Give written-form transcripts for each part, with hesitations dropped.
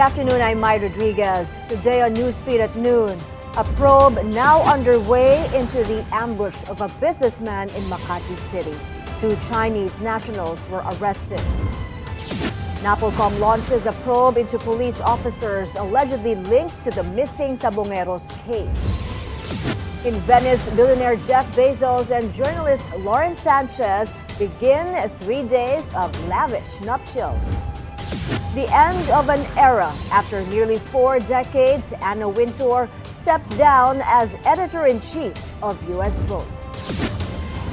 afternoon, I'm Mai Rodriguez. Today on Newsfeed at noon, a probe now underway into the ambush of a businessman in Makati City. 2 Chinese nationals were arrested. Napolcom launches a probe into police officers allegedly linked to the missing sabungeros case. In Venice, billionaire Jeff Bezos and journalist Lauren Sanchez begin 3 days of lavish nuptials. The end of an era. After nearly 4 decades, Wintour steps down as editor-in-chief of US Vogue.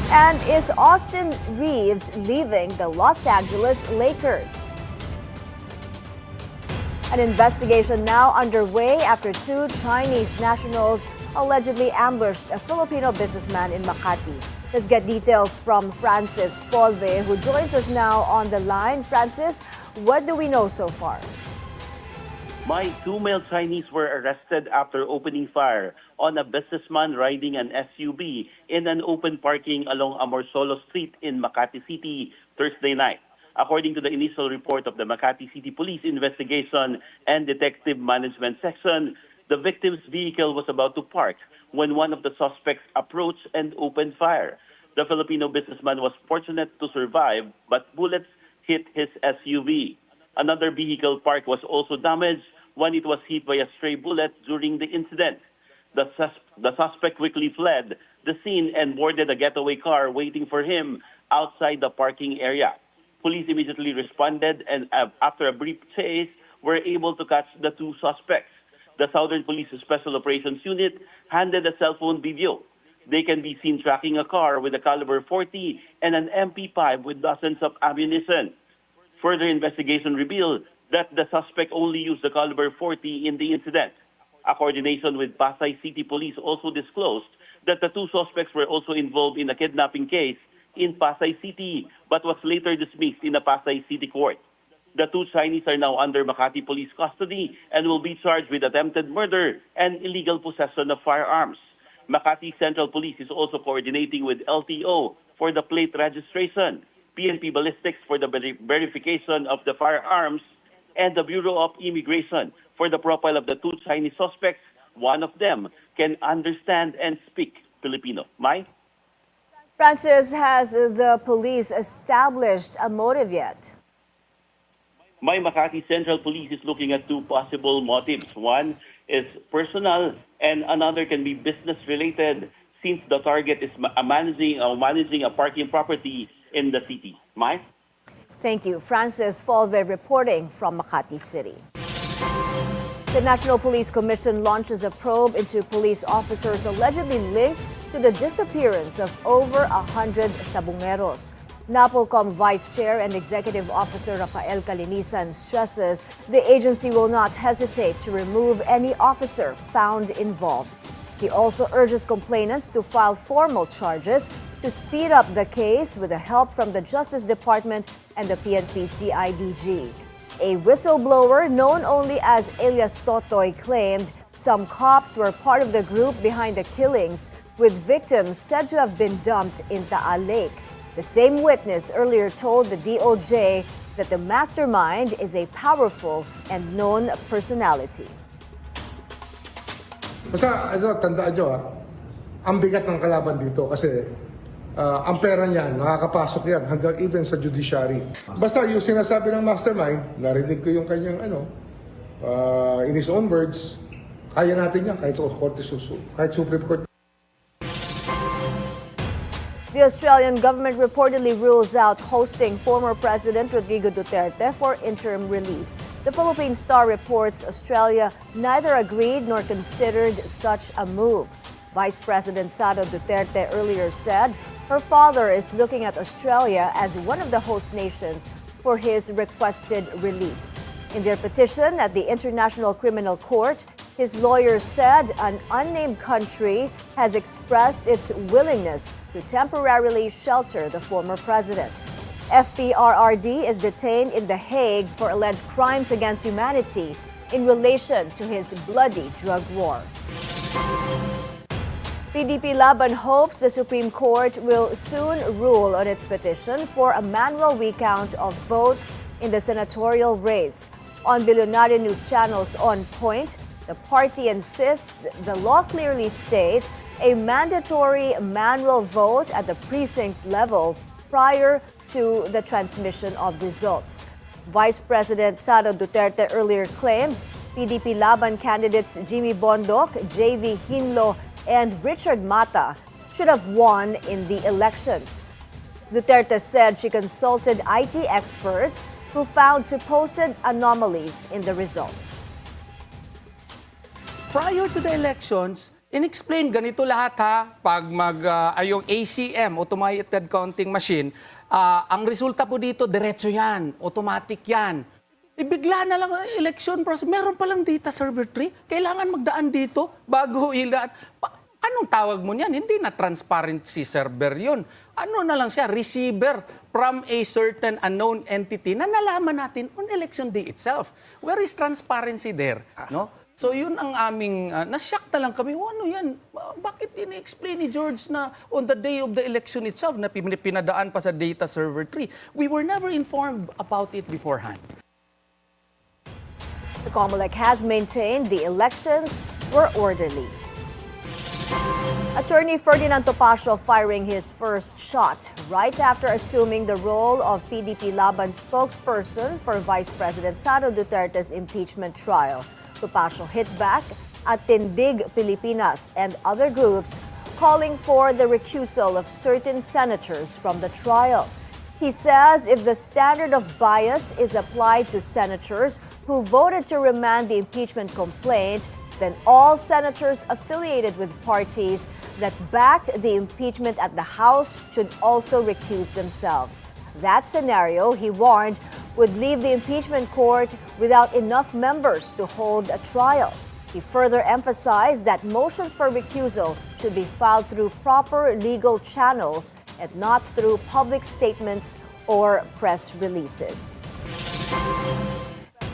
And is Austin Reaves leaving the Los Angeles Lakers? An investigation now underway after 2 Chinese nationals allegedly ambushed a Filipino businessman in Makati. Let's get details from Francis Folve, who joins us now on the line. Francis, what do we know so far? My 2 male Chinese were arrested after opening fire on a businessman riding an SUV in an open parking along Amorsolo Street in Makati City Thursday night. According to the initial report of the Makati City Police Investigation and Detective Management Section, the victim's vehicle was about to park when one of the suspects approached and opened fire. The Filipino businessman was fortunate to survive, but bullets hit his SUV. Another vehicle parked was also damaged when it was hit by a stray bullet during the incident. The suspect quickly fled the scene and boarded a getaway car waiting for him outside the parking area. Police immediately responded and after a brief chase, were able to catch the 2 suspects. The Southern Police Special Operations Unit handed a cell phone video. They can be seen tracking a car with a caliber .40 and an MP5 with dozens of ammunition. Further investigation revealed that the suspect only used the caliber .40 in the incident. A coordination with Pasay City Police also disclosed that the 2 suspects were also involved in a kidnapping case in Pasay City, but was later dismissed in a Pasay City court. The 2 Chinese are now under Makati Police custody and will be charged with attempted murder and illegal possession of firearms. Makati Central Police is also coordinating with LTO for the plate registration, PNP Ballistics for the verification of the firearms, and the Bureau of Immigration for the profile of the 2 Chinese suspects. One of them can understand and speak Filipino. Mai? Francis, has the police established a motive yet? My Makati Central Police is looking at 2 possible motives. One is personal and another can be business related since the target is managing a parking property in the city. Mai? Thank you. Francis Folve reporting from Makati City. The National Police Commission launches a probe into police officers allegedly linked to the disappearance of over 100 sabungeros. Napolcom Vice Chair and Executive Officer Rafael Calinisan stresses the agency will not hesitate to remove any officer found involved. He also urges complainants to file formal charges to speed up the case with the help from the Justice Department and the PNP CIDG. A whistleblower known only as alias Totoy claimed some cops were part of the group behind the killings, with victims said to have been dumped in Taal Lake. The same witness earlier told the DOJ that the mastermind is a powerful and known personality. Basta, tandaan nyo ang bigat ng kalaban dito kasi ang pera niyan, nakakapasok yan hanggang even sa judiciary. Basta yung sinasabi ng mastermind, narinig ko yung kanyang in his own words, kaya natin yan kahit Supreme Court. The Australian government reportedly rules out hosting former President Rodrigo Duterte for interim release. The Philippine Star reports Australia neither agreed nor considered such a move. Vice President Sara Duterte earlier said her father is looking at Australia as one of the host nations for his requested release. In their petition at the International Criminal Court, his lawyers said an unnamed country has expressed its willingness to temporarily shelter the former president. FPRRD is detained in The Hague for alleged crimes against humanity in relation to his bloody drug war. PDP Laban hopes the Supreme Court will soon rule on its petition for a manual recount of votes in the senatorial race. On billionaire news channels On Point, the party insists the law clearly states a mandatory manual vote at the precinct level prior to the transmission of results. Vice President Sara Duterte earlier claimed PDP Laban candidates Jimmy Bondoc, JV Hinlo, and Richard Mata should have won in the elections. Duterte said she consulted IT experts who found supposed anomalies in the results. Prior to the elections, in-explain ganito lahat ha, pag yung ACM, Automated Counting Machine, ang resulta po dito, diretso yan, automatic yan. Bigla na lang ang election process, meron palang data server tree, kailangan magdaan dito bago ilan. Anong tawag mo niyan? Hindi na transparency server yun. Ano na lang siya, receiver from a certain unknown entity na nalaman natin on election day itself. Where is transparency there? No? So yun ang aming, nashock na lang kami, ano yan? Bakit ini-explain ni George na on the day of the election itself na pinadaan pa sa data server tree? We were never informed about it beforehand. The COMELEC has maintained the elections were orderly. Attorney Ferdinand Topacio firing his first shot right after assuming the role of PDP Laban spokesperson for Vice President Sara Duterte's impeachment trial. Topacio hit back at Tindig Filipinas and other groups calling for the recusal of certain senators from the trial. He says if the standard of bias is applied to senators who voted to remand the impeachment complaint, then all senators affiliated with parties that backed the impeachment at the House should also recuse themselves. That scenario, he warned, would leave the impeachment court without enough members to hold a trial. He further emphasized that motions for recusal should be filed through proper legal channels and not through public statements or press releases.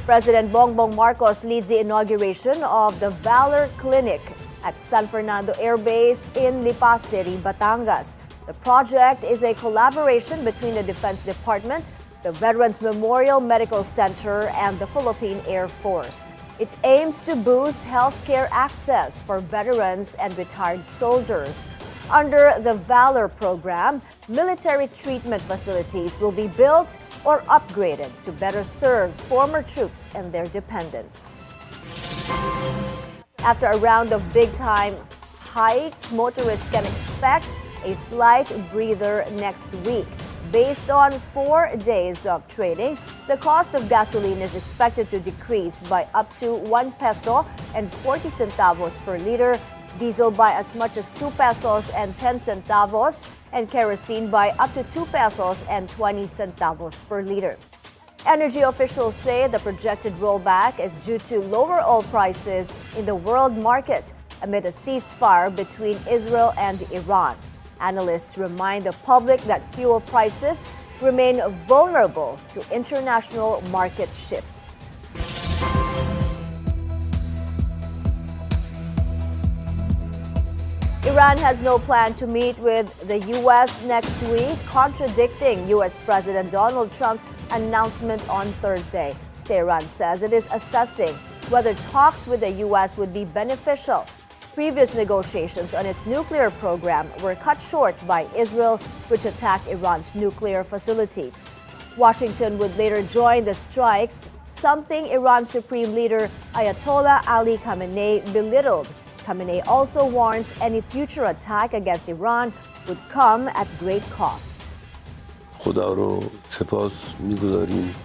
President Bongbong Marcos leads the inauguration of the Valor Clinic at San Fernando Air Base in Lipa City, Batangas. The project is a collaboration between the Defense Department, the Veterans Memorial Medical Center, and the Philippine Air Force. It aims to boost healthcare access for veterans and retired soldiers. Under the Valor program, military treatment facilities will be built or upgraded to better serve former troops and their dependents. After a round of big-time hikes, motorists can expect a slight breather next week. Based on 4 days of trading, the cost of gasoline is expected to decrease by up to 1 peso and 40 centavos per liter, diesel by as much as 2 pesos and 10 centavos, and kerosene by up to 2 pesos and 20 centavos per liter. Energy officials say the projected rollback is due to lower oil prices in the world market amid a ceasefire between Israel and Iran. Analysts remind the public that fuel prices remain vulnerable to international market shifts. Iran has no plan to meet with the U.S. next week, contradicting U.S. President Donald Trump's announcement on Thursday. Tehran says it is assessing whether talks with the U.S. would be beneficial. Previous negotiations on its nuclear program were cut short by Israel, which attacked Iran's nuclear facilities. Washington would later join the strikes, something Iran's Supreme Leader Ayatollah Ali Khamenei belittled. Khamenei also warns any future attack against Iran would come at great cost. خدا رو سپاس می‌گذاریم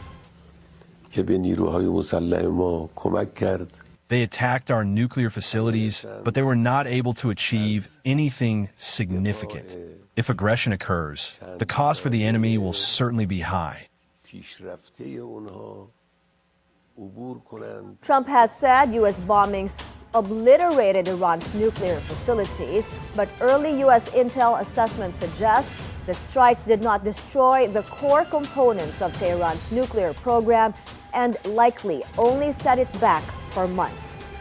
که به نیروهای مسلح ما کمک کرد. They attacked our nuclear facilities, but they were not able to achieve anything significant. If aggression occurs, the cost for the enemy will certainly be high. Trump has said U.S. bombings obliterated Iran's nuclear facilities, but early U.S. intel assessment suggests the strikes did not destroy the core components of Tehran's nuclear program and likely only set it back for months.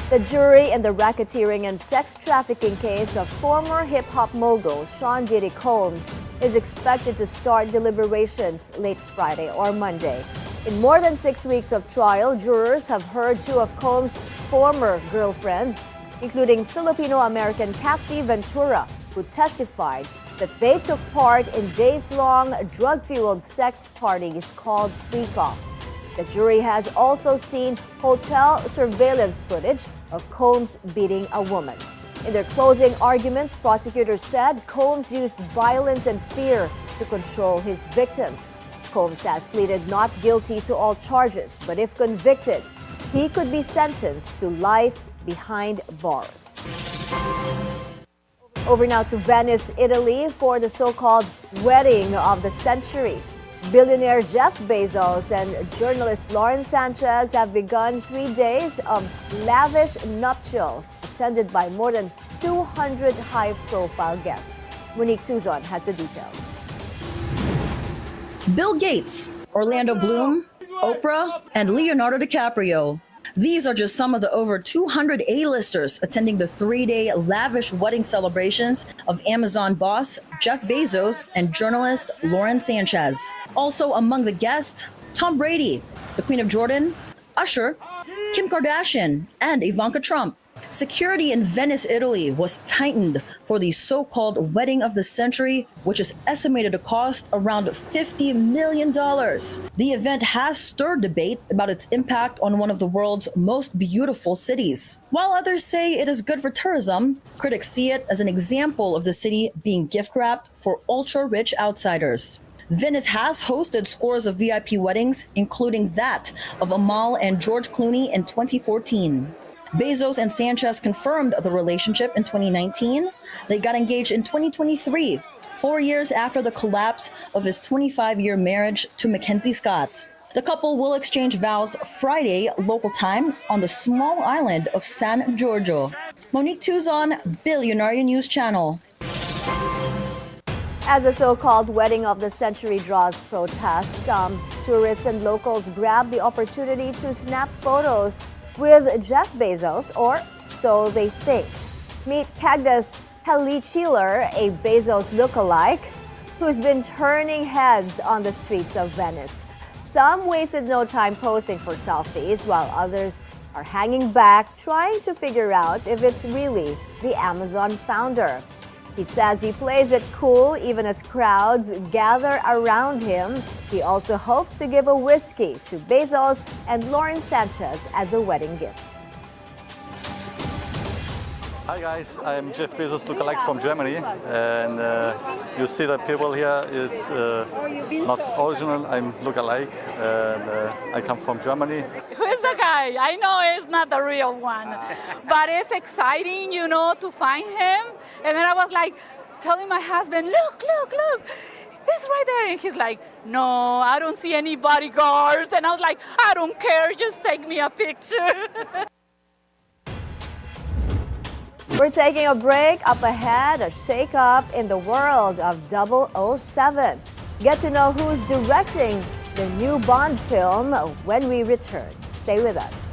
The jury in the racketeering and sex trafficking case of former hip-hop mogul Shaun JD Combs is expected to start deliberations late Friday or Monday. In more than 6 weeks of trial, jurors have heard two of Combs' former girlfriends, including Filipino-American Cassie Ventura, who testified that they took part in days-long drug-fueled sex parties called freak-offs. The jury has also seen hotel surveillance footage of Combs beating a woman. In their closing arguments, prosecutors said Combs used violence and fear to control his victims. Combs has pleaded not guilty to all charges, but if convicted, he could be sentenced to life behind bars. Over now to Venice, Italy for the so-called wedding of the century. Billionaire Jeff Bezos and journalist Lauren Sanchez have begun 3 days of lavish nuptials attended by more than 200 high-profile guests. Monique Tuzon has the details. Bill Gates, Orlando Bloom, Oprah, and Leonardo DiCaprio. These are just some of the over 200 A-listers attending the 3-day lavish wedding celebrations of Amazon boss Jeff Bezos and journalist Lauren Sanchez. Also among the guests, Tom Brady, the Queen of Jordan, Usher, Kim Kardashian, and Ivanka Trump. Security in Venice, Italy was tightened for the so-called wedding of the century, which is estimated to cost around $50 million. The event has stirred debate about its impact on one of the world's most beautiful cities. While others say it is good for tourism, critics see it as an example of the city being gift-wrapped for ultra-rich outsiders. Venice has hosted scores of VIP weddings, including that of Amal and George Clooney in 2014. Bezos and Sanchez confirmed the relationship in 2019. They got engaged in 2023, 4 years after the collapse of his 25-year marriage to Mackenzie Scott. The couple will exchange vows Friday local time on the small island of San Giorgio. Monique Tuzon, Billionaire News Channel. As the so-called wedding of the century draws protests, some tourists and locals grab the opportunity to snap photos with Jeff Bezos, or so they think. Meet Cagdas Helichiller, a Bezos lookalike, who's been turning heads on the streets of Venice. Some wasted no time posing for selfies, while others are hanging back, trying to figure out if it's really the Amazon founder. He says he plays it cool even as crowds gather around him. He also hopes to give a whiskey to Bezos and Lauren Sanchez as a wedding gift. Hi guys, I'm Jeff Bezos lookalike from Germany, and you see the people here, it's not original, I'm lookalike, and I come from Germany. Who is the guy? I know it's not the real one, but it's exciting, you know, to find him. And then I was like telling my husband, look, it's right there. And he's like, no, I don't see any bodyguards. And I was like, I don't care, just take me a picture. We're taking a break. Up ahead, a shake-up in the world of 007. Get to know who's directing the new Bond film when we return. Stay with us.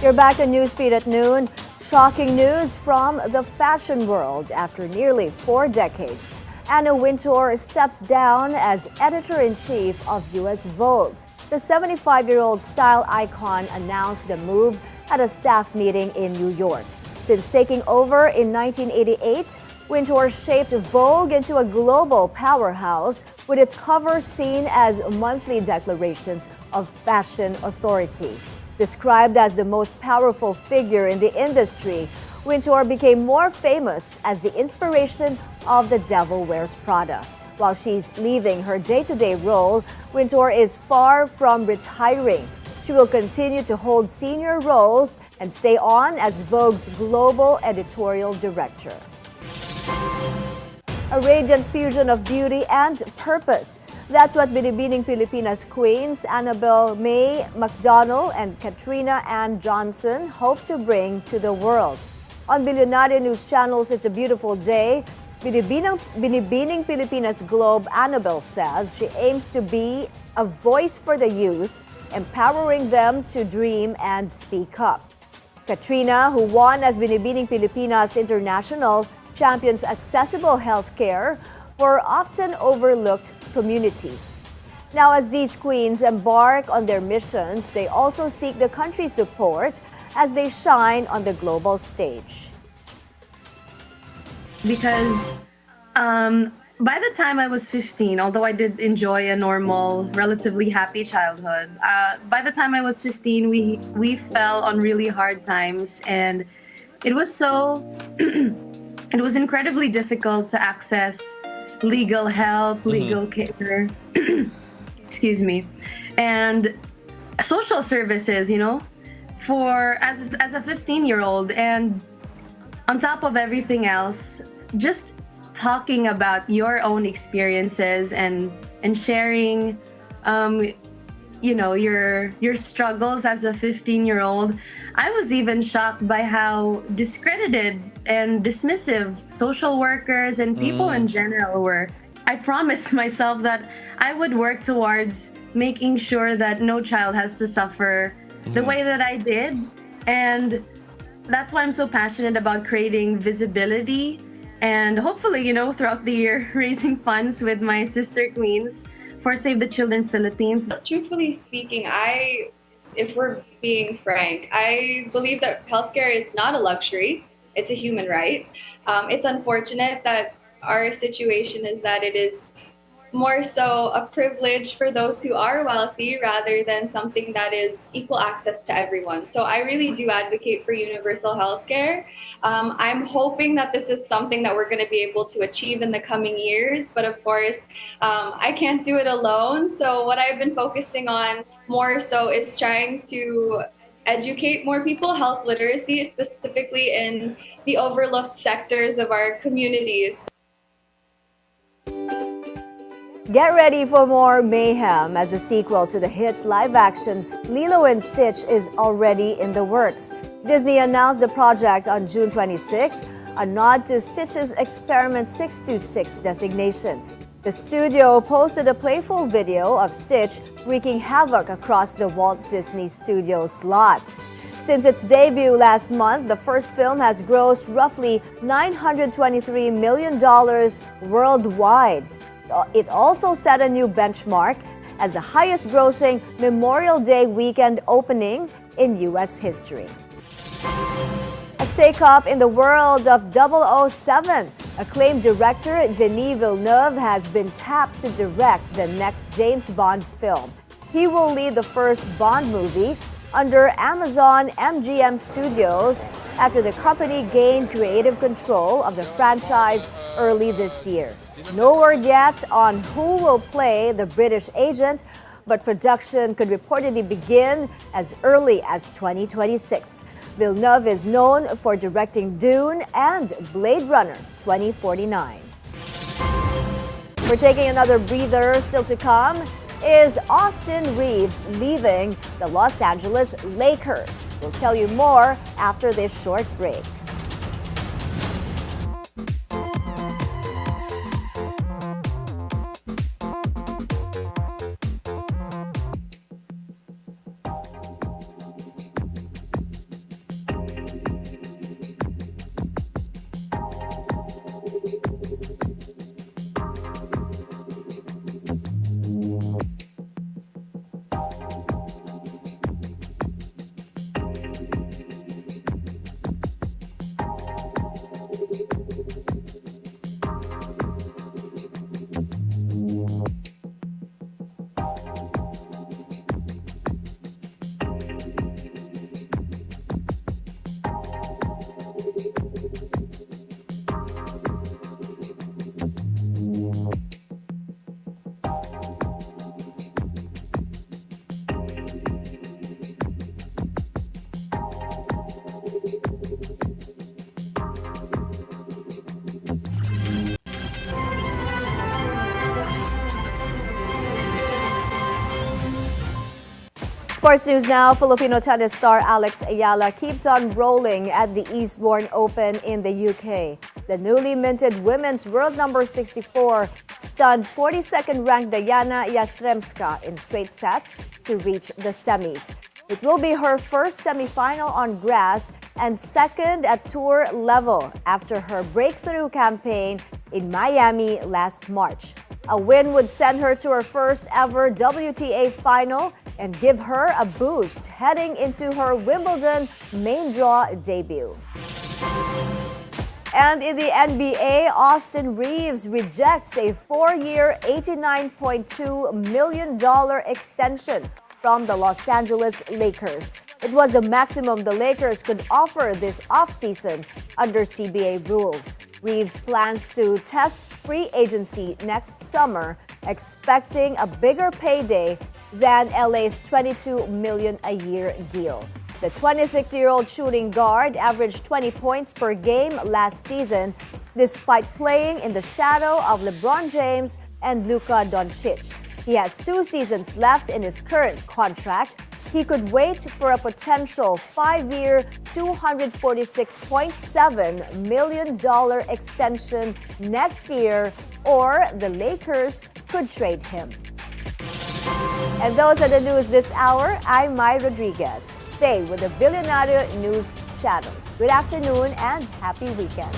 You're back on Newsfeed at noon. Shocking news from the fashion world. After nearly 4 decades, Anna Wintour steps down as editor-in-chief of US Vogue. The 75-year-old style icon announced the move at a staff meeting in New York. Since taking over in 1988, Wintour shaped Vogue into a global powerhouse with its covers seen as monthly declarations of fashion authority. Described as the most powerful figure in the industry, Wintour became more famous as the inspiration of The Devil Wears Prada. While she's leaving her day-to-day role, Wintour is far from retiring. She will continue to hold senior roles and stay on as Vogue's global editorial director. A radiant fusion of beauty and purpose. That's what Binibining Filipinas queens Annabelle May McDonald and Katrina Ann Johnson hope to bring to the world. On Billionaire News Channel's It's a Beautiful Day, Binibining Filipinas Globe Annabelle says she aims to be a voice for the youth, empowering them to dream and speak up. Katrina, who won as Binibining Filipinas International, champions accessible healthcare for often overlooked communities. Now, as these queens embark on their missions, they also seek the country's support as they shine on the global stage. Because by the time I was 15, although I did enjoy a normal, relatively happy childhood, by the time I was 15, we fell on really hard times, and it was so it was incredibly difficult to access legal help, legal care, excuse me, and social services, for as a 15-year-old. And on top of everything else, just talking about your own experiences and sharing your struggles as a 15-year-old. I was even shocked by how discredited and dismissive social workers and people in general were. I promised myself that I would work towards making sure that no child has to suffer the way that I did. And that's why I'm so passionate about creating visibility and hopefully, throughout the year, raising funds with my sister queens for Save the Children Philippines. Truthfully speaking, if we're being frank, I believe that healthcare is not a luxury. It's a human right. It's unfortunate that our situation is that it is more so a privilege for those who are wealthy rather than something that is equal access to everyone. So I really do advocate for universal healthcare. I'm hoping that this is something that we're going to be able to achieve in the coming years. But of course, I can't do it alone. So what I've been focusing on more so is trying to educate more people, health literacy, specifically in the overlooked sectors of our communities. Get ready for more mayhem as a sequel to the hit live-action Lilo and Stitch is already in the works. Disney announced the project on June 26, a nod to Stitch's Experiment 626 designation. The studio posted a playful video of Stitch wreaking havoc across the Walt Disney Studios lot. Since its debut last month, the first film has grossed roughly $923 million worldwide. It also set a new benchmark as the highest-grossing Memorial Day weekend opening in U.S. history. A shakeup in the world of 007. Acclaimed director Denis Villeneuve has been tapped to direct the next James Bond film. He will lead the first Bond movie under Amazon MGM Studios after the company gained creative control of the franchise early this year. No word yet on who will play the British agent, but production could reportedly begin as early as 2026. Villeneuve is known for directing Dune and Blade Runner 2049. We're taking another breather. Still to come, is Austin Reaves leaving the Los Angeles Lakers? We'll tell you more after this short break. Sports news now. Filipino tennis star Alex Ayala keeps on rolling at the Eastbourne Open in the UK. The newly minted women's world number 64 stunned 42nd ranked Diana Yastremska in straight sets to reach the semis. It will be her first semifinal on grass and second at tour level after her breakthrough campaign in Miami last March. A win would send her to her first ever WTA final and give her a boost heading into her Wimbledon main draw debut. And in the NBA, Austin Reaves rejects a 4-year, $89.2 million extension from the Los Angeles Lakers. It was the maximum the Lakers could offer this offseason under CBA rules. Reaves plans to test free agency next summer, expecting a bigger payday than LA's $22 million a year deal. The 26-year-old shooting guard averaged 20 points per game last season, despite playing in the shadow of LeBron James and Luka Doncic. He has 2 seasons left in his current contract. He could wait for a potential 5-year, $246.7 million extension next year, or the Lakers could trade him. And those are the news this hour. I'm Mai Rodriguez. Stay with the Billionaire News Channel. Good afternoon and happy weekend.